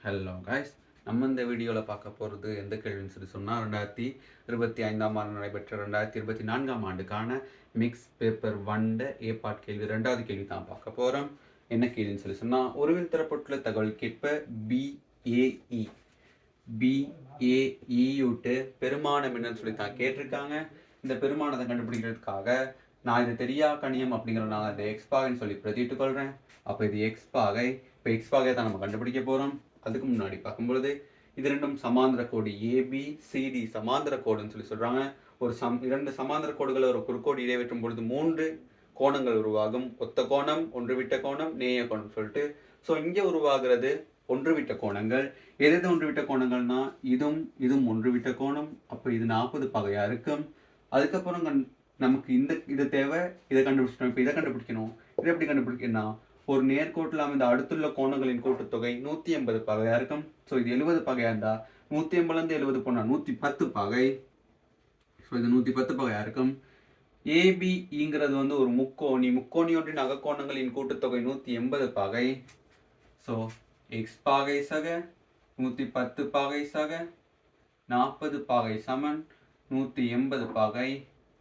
Hello guys, நம்ம இந்த வீடியோவில் பார்க்க போகிறது எந்த கேள்வின்னு சொல்லி சொன்னால் 2025ஆம் ஆண்டு நடைபெற்ற 2024ஆம் ஆண்டுக்கான மிக்ஸ் பேப்பர் 1 ஏ பார்ட் கேள்வி 2வது கேள்வி தான் பார்க்க போகிறோம். என்ன கேள்வின்னு சொல்லி சொன்னால், ஒருவில் தரப்பட்டுள்ள தகவல் கேட்ப பிஏஇ பெருமானம் என்னன்னு சொல்லி தான் கேட்டிருக்காங்க. இந்த பெருமானத்தை கண்டுபிடிக்கிறதுக்காக நான் இது தெரியா கணியம் அப்படிங்கிற நான் இந்த எக்ஸ்பாகைன்னு சொல்லி பிரதிட்டு கொள்கிறேன். அப்போ இது எக்ஸ்பாகை, இப்போ எக்ஸ்பாகை தான் நம்ம கண்டுபிடிக்க போகிறோம். அதுக்கு முன்னாடி பார்க்கும்பொழுது இது ரெண்டும் சமாந்திர கோடு ஏபிசிடி சமாந்திர கோடுன்னு சொல்லி சொல்கிறாங்க. இரண்டு சமாந்திர கோடுகளை ஒரு குறுக்கோடு இடைவெட்டும் பொழுது 3 கோணங்கள் உருவாகும். ஒத்த கோணம், ஒன்றுவிட்ட கோணம், நேய கோணம் சொல்லிட்டு. ஸோ இங்கே உருவாகிறது ஒன்றுவிட்ட கோணங்கள். எது ஒன்றுவிட்ட கோணங்கள்னா இதுவும் ஒன்றுவிட்ட கோணம். அப்போ இது 40 பகையாக இருக்கும். அதுக்கப்புறம் நமக்கு இது தேவை, இதை கண்டுபிடிச்சிட்டோம். இப்போ இதை கண்டுபிடிக்கணும். இதை எப்படி கண்டுபிடிக்கணும்னா, ஒரு நேர்கோட்டில் அமைந்த அடுத்துள்ள கோணங்களின் கூட்டுத்தொகை 180 பகையாக இருக்கும். ஸோ இது 70 பகையாக இருந்தால் 180லேருந்து 70 போனால் 110 பகை. ஸோ இது 110 பகையாக இருக்கும். ஏபிங்கிறது ஒரு முக்கோணி ஒன்றின் அகக்கோணங்களின் கூட்டுத்தொகை 180 பகை. ஸோ எக்ஸ் பாகை சக 110 பாகை சக 40 பாகை சமன் 180 பாகை.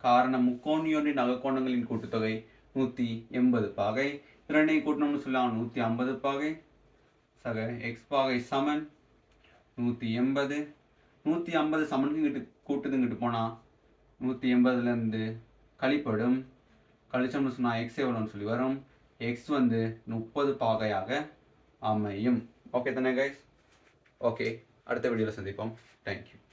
காரணம் முக்கோணியொன்றின் அகக்கோணங்களின் கூட்டுத்தொகை 180 பாகை. இரண்டையும் கூட்டணும்னு சொல்லலாம் 150 பாகை சக எக்ஸ் பாகை சமன் 180. 150 சமனுக்கு கூட்டுதுங்கிட்டு போனால் 180லேருந்து கழிப்படும். கழிச்சோம்னு சொன்னால் எக்ஸ் எவ்வளோன்னு சொல்லி வரும். எக்ஸ் 30 பாகையாக அமையும். ஓகே தானே கைஸ்? ஓகே, அடுத்த வீடியோவில் சந்திப்போம். தேங்க்யூ.